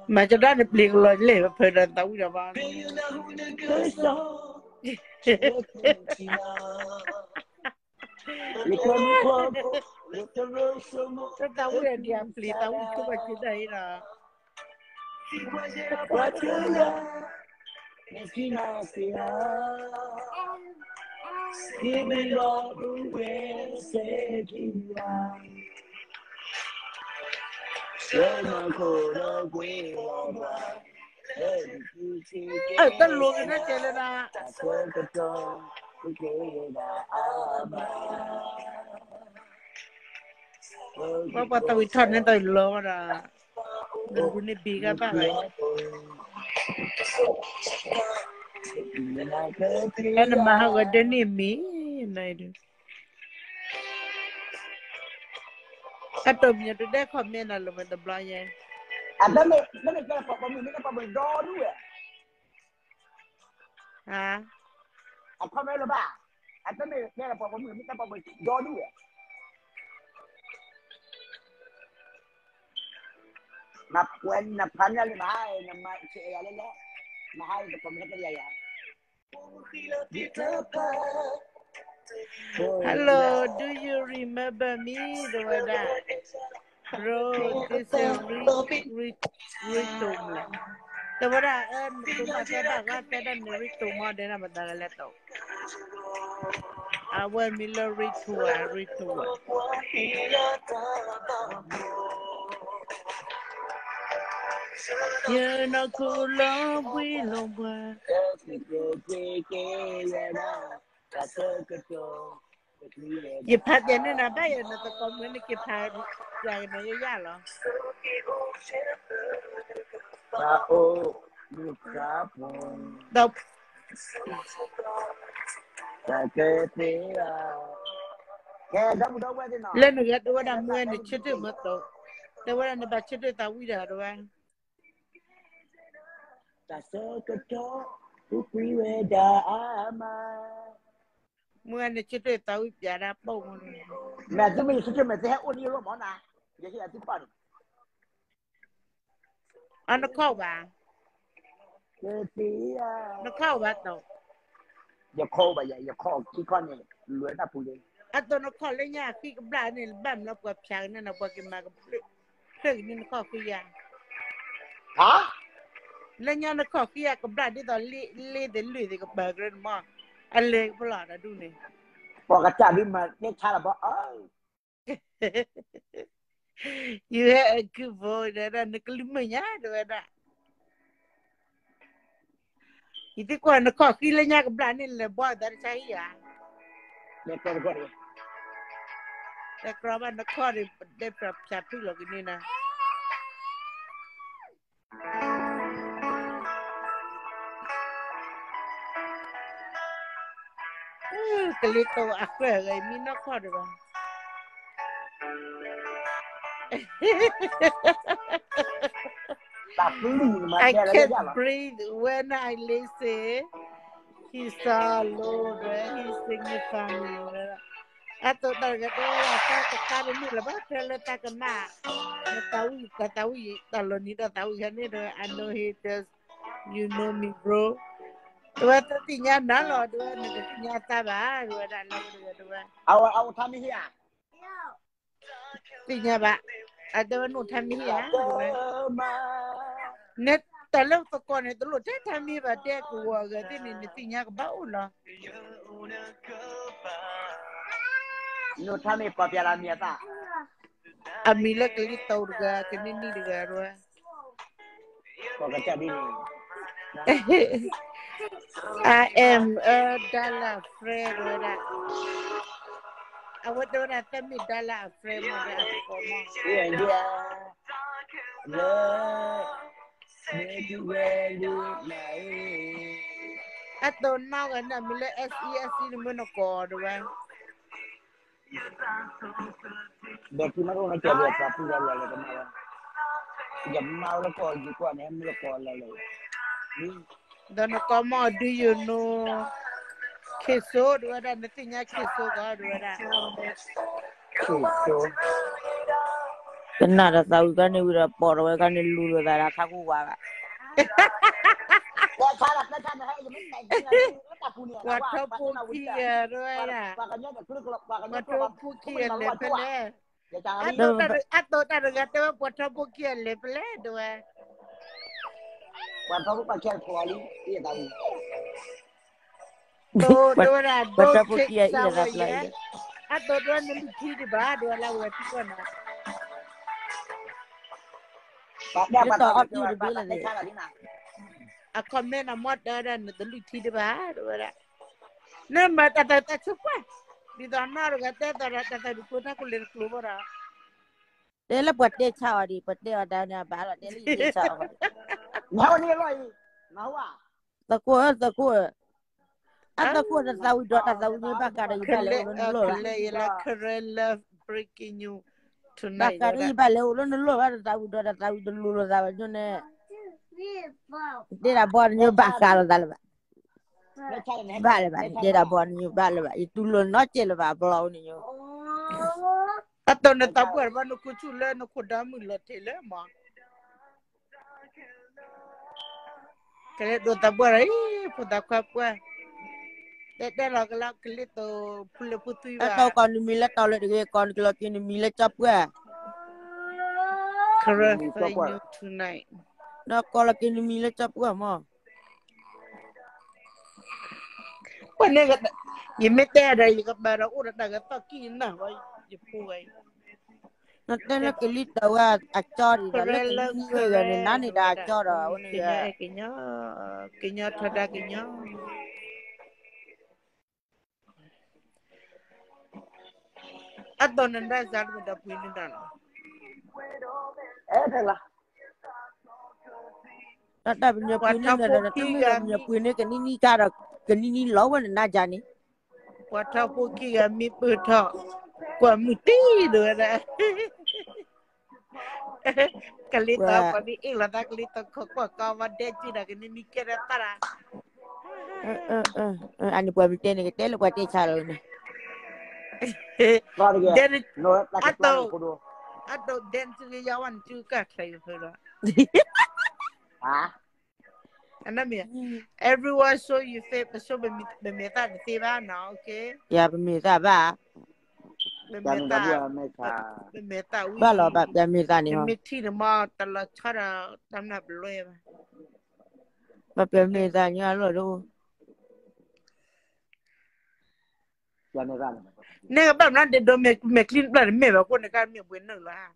mà cho đó được liền lời lệ phải đền tấu cho ba cho tấu là đi ăn pli tấu cứ mà chỉ đây là tân luôn cái đó chơi lên à Bapak tahu itu nih tahu lo ada berbunyi biga apa kan? Karena mahal gede nih mi, nah itu. Atau punya tu deh komen lalu mana belanja. Ada mana kalau apa dulu ya? Ah? Apa mana ba? Ada mana apa dulu ya? Napuen napanya ni mahal nama saya lele mahal tu pemerintah dia ya. Hello, do you remember me, Doda? Bro, this is Ritum lah. Doda, rumah saya bagai saya dan Ritum ada nama dalam tu. Awal mila Ritua. Ya nak kulam wilomba. Ye pat ya na ba ya na to kom ni ke pat ya na ya lo. Đâu. Lên được đâu đang mua ni chết được mất đâu. Đâu là nó bắt chết được tao uy ra rồi. Mua ni chết được tao uy ra bông. Mẹ tôi mình sẽ mẹ sẽ ôn yêu món nào. Vậy thì tôi bảo. Nó khâu bà. Nó khâu bà đâu. Giờ khâu bà giờ khâu khi con này lưỡi ta phụ lên. Atau nó khâu lên nhà khi cái bả này bám nó quặp sáng nên nó quặp cái mà cái này nó khâu cái ya. Hả? Lên nhà nó khâu cái ya cái bả đi đó lê đến lưỡi thì cái bả cái mà anh lê cái bả đó đúng này. Bỏ cái chả đi mà nghe cha là bỏ ơi. You had a good boy that and the Kalimanya do that. You think when the cocky lanya brand in the boy that is here. The crab and the cordy, they perhaps have to look in. The little affair, I mean, not quarter. I can't breathe when I listen. He's so low, he's singing funny. I thought that I thought the car about the Takana. Katawi, Talonita Tawi, I know he does. You know me, bro. What the thing I know, do I taba, do I know? Our tummy here. Thing about. I don't know time here. Net the love for corner the Lord time me about that work. I didn't think about. No time for Pialamia. A mila little girl can need a girl. I am a dollar friend. I would do that to me dollar frame of that for I don't know and I'm SES in the Monaco. But you don't get a popular Yamala you can Don't come out, do you know? Kisso, do I nothing I kiss so God, Kenapa tahu kan ini udah porwe kan ini lulu darah aku waga. Water puki ya, doa. Water puki ya lepele. Atau tak kata water puki ya lepele doa. Water puki pakai kuali, iya tahu. Doa Water don't puki take ya iya shower tak ya. lagi. Atau doa nanti di bawah doa lah wati kona. Dia tak off you lebih lagi. Aku mana mod ada nanti di bawah doa. Nama tata cepat. Di dalam kata tata di kota kulit keluar. Dia lah buat dia caw di, buat dia ada ni apa lah dia dia caw. Mau ni loi, mau ah. Takut. Takut dah tahu ni bakar di balik ulun Karela breaking you tonight. bakar di balik ulun dah tahu dulu tu ni. Dia dah buat ni bakar dah. Balik dia dah buat ni balik. Itu ulun nak cel belau ni. Atau nak tahu apa nak kucula nak kudamu lotela mah. Kalau dua tabu pada apa? Dah lah kelit tu pula putui bah. Atau kon milet tahu lagi kon kalau kini milet cap ke? Caressing you tonight. Nak kalau kini milet cap ke mah? Mana kata? Ye mete ada ye kabara urat dah kata kina wai ye puai. Nanti nak kelit tahu acor di dalam kini juga ni nani dah acor dah. Kenya thada kenya. Atau nanda zat muda puini dan. Dah. Tak ada punya puini dah punya puini kini cara kini lawan nak jani. Wata puki kami berta. Gua muti tu ada. Kali tu apa ni? Ilah tak kali tu kau kawan dia cina kini mikir apa? Ani buat muti ni kita lupa dia cara ni. Dan atau dan suriawan juga saya sudah. Ah. Anamia. Everyone show you face so bermeta di tiba na, okay? Ya bermeta ba. Bermeta. Ba lo ba bermeta ni ho. Bermeti ni mah telah cara tanah beloi ba. Ba bermeta ni lo tu. Bermeta. Nega ba nanti do me clean plan me ba ko nega me bueno lah.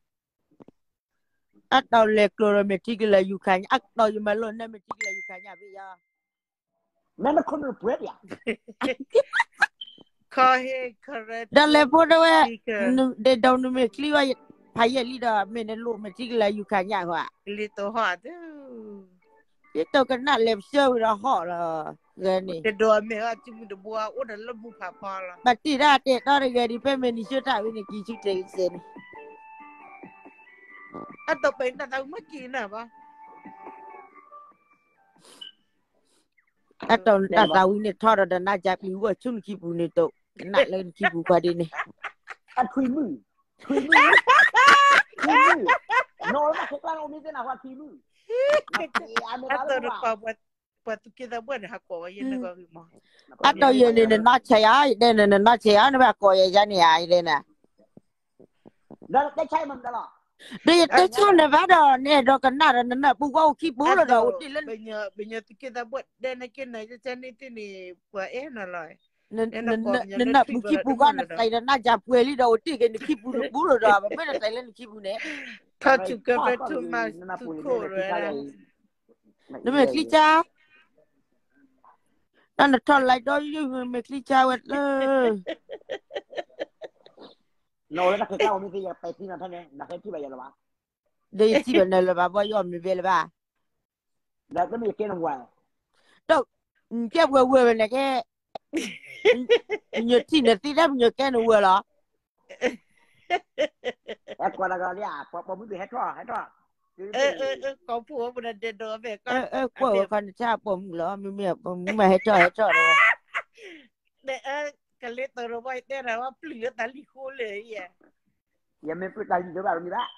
Atau leklo metik la yukanya atau yang malon na metik la yukanya biya. Mana kau nak buat ya? Kau correct. Dah lepo dah de daun me kliwa payah lida menelu metik la yukanya wa. Lito hot. Itu kena lep show dah hot lah. Gani. De do me ha cimu de buah udah lebu papa lah. Berarti dah te dah gari pemeni syuta ini kicu tersen. Atau pengen tahu macam apa? Atau tak tahu ini thora dan najak iwa cun kibu ni tu. Nak lain kibu pada ni. Kibu. No, nak sekarang umi tu nak buat kibu. Atau lupa buat kita buat hak kau yang nak kau. Atau yang ni nak caya, dan nak caya ni kau yang jadi ai ni. Dah caya mana dah? Dia cakap nak ada ni dah kena dah nak buat kibu lah dah. Banyak tu kita buat dan nak kena macam ni buat nalai. Nak kibu kan saya nak japu eli dah uti kan kibu bulu dah. Mana saya nak kibu ni? Kau juga betul mas tu korang. Nama klica. Nak thol like dah you klica wet le. No, nak sekarang umi tu yang peti nak ni, nak peti bayar lah. Dia tiba ni lah, bawa yom ni bela ba. Dah tu ni kena buat. Tu, kita buat ni ke. Nyoti nanti dah nyoti ni buat lah. Aku ada kali apa umi tu head. Kau pun pun ada dua be. Kau kan siapa pun lah, mimi head lah. Kalau terus buat dia rawa pelik tali kule ya. Ya memang tali tu baru ni tak.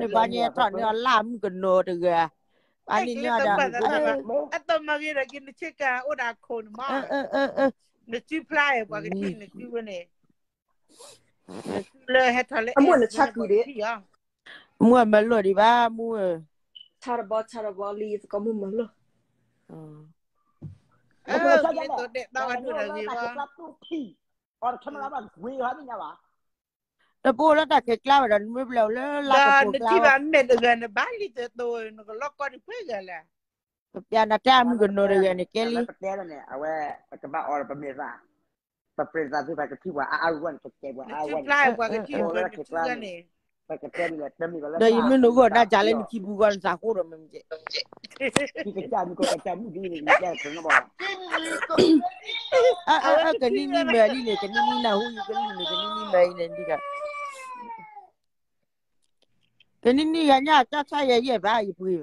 นี่บ้านเนี่ยตอนนี้ลามกันโนดเลยอันนี้เนี่ยดังอัตมากินกินเช็คกันอุดาคนมาเนี่ยจีพลายกว่ากินเนี่ยจีวันนี้เลยให้ทะเลมัวชักกูดิมัวมันหลุดดิบ้ามัวชาร์บอลีก็มัวมันหลุดตัวเด็กตอนดูอะไรวะอ๋อทำไมล่ะบ้างวิ่งหาไม่เนี่ยวะแต่พูดแล้วแต่เกล้าดันไม่เปล่าแล้วลากกับพวกเราที่บ้านเม็ดเงินบ้านลิตรโตนก็ล็อกก็ได้เพื่อกันแหละยานาจามึงกันโนเรียนนี่เกลี่ประเทศเนี่ยเอาไว้ปัจจุบันออร์ประเมินว่าประเทศที่ไปกับที่ว่าอาวันกับเจ้าว่าอาวันที่ปลายกว่ากับที่วันที่กันนี่ไปกับเจ้านี่แหละแต่มีก็แล้วเดี๋ยวไม่รู้ว่าน่าจะเล่นคีบูกันสักคนหรือไม่ที่กระจายมีก็กระจายมีดีนี่แก่ถึงก็บอกกันนี่แม่นี่เนี่ยกันนี่น่าหูอยู่กันนี่กันนี่แม่เนี่ยดีกันกันนี่กันเนี่ยจะใช้ยังไงบ้างอยู่พี่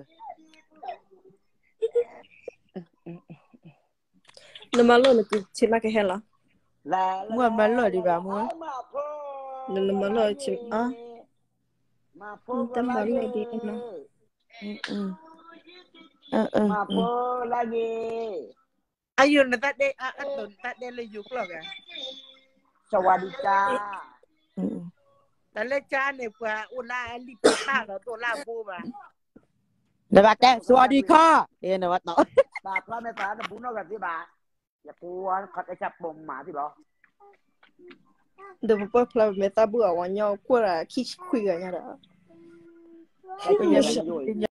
น้ำมันโลนึกชิมมาแค่เห็นหรอมัวมันโลดีกว่ามัวน้ำมันโลชิมน้ำมันโลดีนะมาโพลาเกอายุนั่นตัดเดะตุนตัดเดะเลยยุกหรอกอ่ะสวัสดีจ้าแต่เลยจ้าเนี่ยกว่าอุลาลิปตาเราตัวลาบูมาเดี๋ยวแต่สวัสดีค่ะเนี่ยวัดเนาะบาพระแม่ตาตะบุญนอกกันที่บาอย่าปูนขัดไอ้จับบ่มหมาที่บอกเดี๋ยวพระแม่ตาบัววันยาวกว่าคิดคุยกันเนี่ย